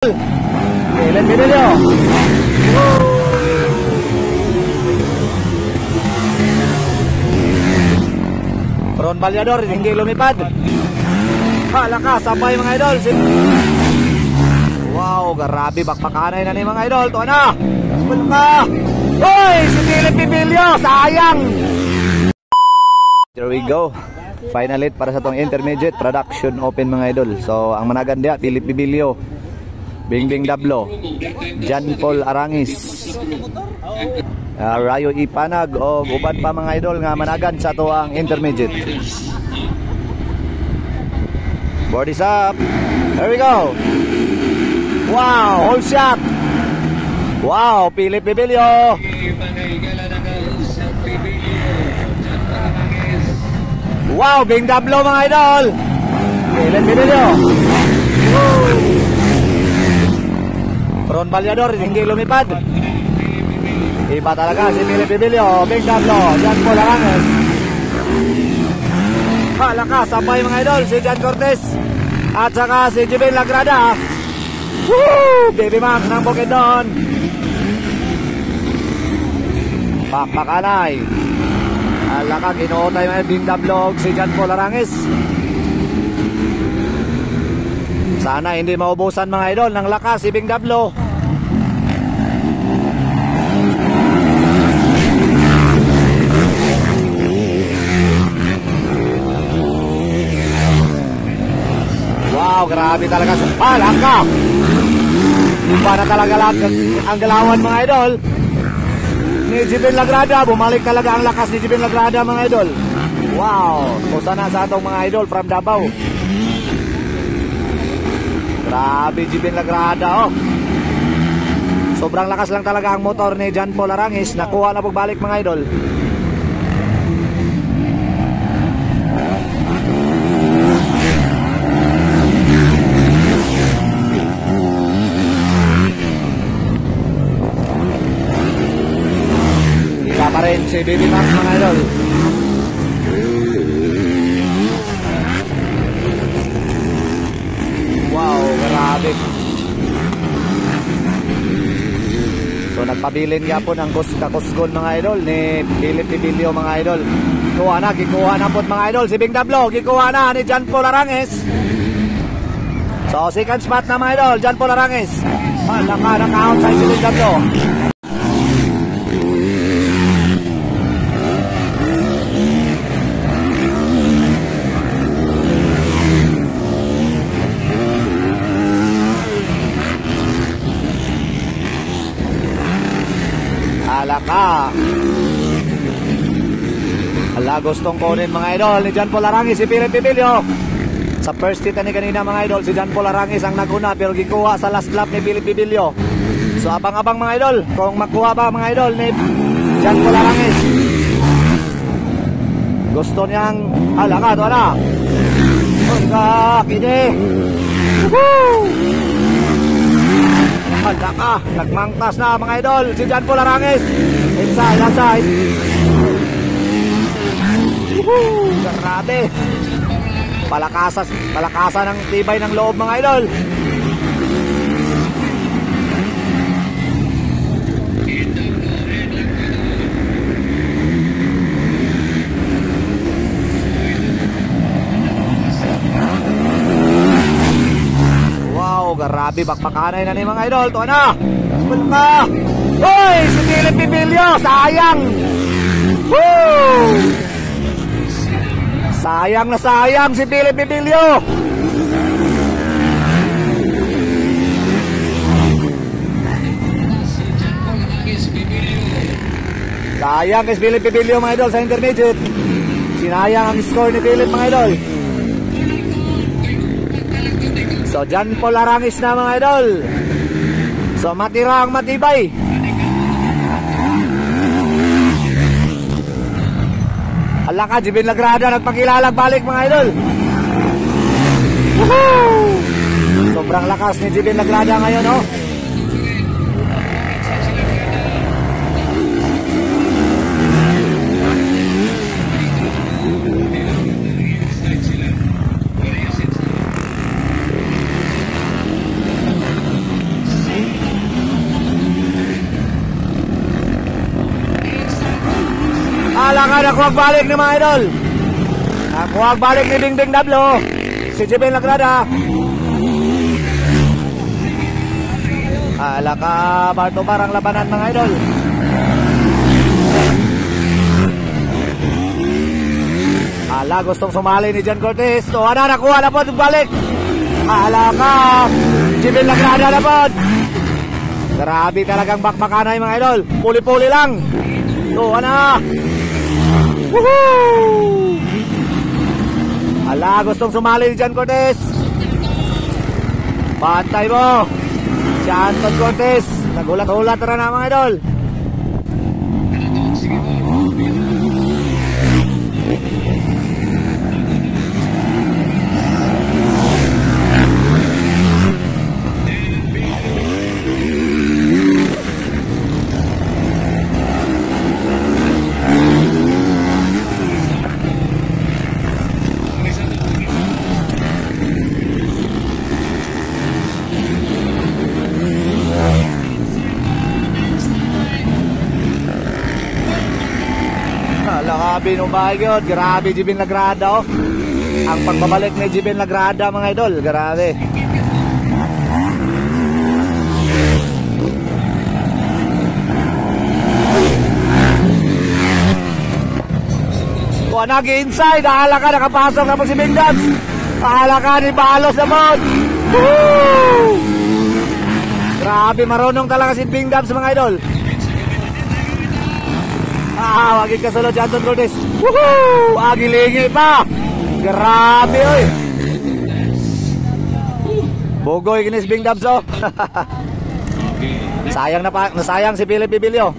Kailan binili o? Ron Balyador, hindi lumipad. Lakas, sabay mga idol. Wow, grabe, bakbakanay na ni mga idol. Tuwa na. Bulka. Uy, si Philip Bibilio, sayang. There we go. Final hit para sa tong intermediate production open mga idol. So, ang managanda, Philip Bibilio, Bingbing Dablo, John Paul Arangis, Rayo Ipanag o uban pa mga idol nga managan sa to ang intermediate. Board is up. There we go. Wow, hold shot. Wow, Philip Bibilio. Wow, Bing Dablo mga idol. Philip Bibilio. Ron Balyador, hindi lumipad. Iba talaga si Philip Bibilio, Bing Dablo, John Paul Arangis. Lakas, sabay mga idol, si John Cortez at saka si Jibin Lagrada. Woo! Baby Mac ng Bukidnon. Pakpakanay. Alaka, ginuotay mga Bing Dablo, si John Paul Arangis. Sana hindi maubusan mga idol ng lakas si Bing Dablo. Wow, grabe talaga. Laka! Iba na talaga ang galawan mga idol ni Jibin Lagrada. Bumalik talaga ang lakas ni Jibin Lagrada mga idol. Wow, kusa na sa atong mga idol from Davao. Grabe Jibin Lagrada oh. Sobrang lakas lang talaga ang motor ni John Paul Arangis. Nakuha na pagbalik mga idol. Kita pa rin si Baby Max mga idol. Wow, grabe. So nagpabilin nga po ng kakusgon mga idol ni Philip Bibilio mga idol. Gikuha na po mga idol si Bing Dablo. Gikuha na ni John Paul Arangis. So second spot na mga idol, John Paul Arangis. Naka-outside si Bing Dablo. Alaka. Gustong kunin mga idol ni John Paul Arangis si Philip Bibilio. Sa first hit ni kanina mga idol, si John Paul Arangis ang naguna pero gikuha sa last lap ni Philip Bibilio. So abang-abang mga idol kung makuha ba mga idol ni John Paul Arangis. Gusto niyang alaka to na. Kini. Alaka, nagmangtas na mga idol si John Paul Arangis. Inside, outside. Grabe. Palakasan ng tibay ng loob mga idol. Wow, grabe, bakbakanay na ni mga idol. Tuwa na. Bulka. Uy, si Philip Bibilio, sayang. Woo! Sayang na sayang si Philip Bibilio. Sayang si Philip Bibilio mga idol sa intermediate. Sinayang ang score ni Philip mga idol. So John Paul Arangis na mga idol. So matira ang matibay. Alaka, Jibin Lagrada nagpakilalag balik mga idol. Woohoo! Sobrang lakas ni Jibin Lagrada ngayon oh. ka, nakuha balik ni mga idol. Nakuha balik ni Bingbing Dablo. Si Jibin Lagrada. Ala ka, Barto parang labanan mga idol. Ala, gustong sumali ni John Cortez. So, nakuha na po balik. Ala ka, Jibin Lagrada na po. Grabe talagang bakbakanay mga idol. Puli-puli lang. So, Woohoo! Ala, gustong sumali ni John Cortez. Pantay mo. Si Anton Cortez. Nagulat-ulat na mga idol. Grabe no ba yun? Grabe Jibin Lagrada oh. Ang pagbabalik ni Jibin Lagrada mga idol. Grabe. Kung nag-inside, ahala ka nakapasok na po si Bing Dubs. Ahala ka ni Balos naman. Woohoo! Grabe, marunong talaga si Bing Dubs mga idol. Waging kasulod si Anton Cortez. Woohoo! Agilingi pa. Grabe oy. Bogoy kinis Bing Dubs oh. Nasayang si Philip Bibilio.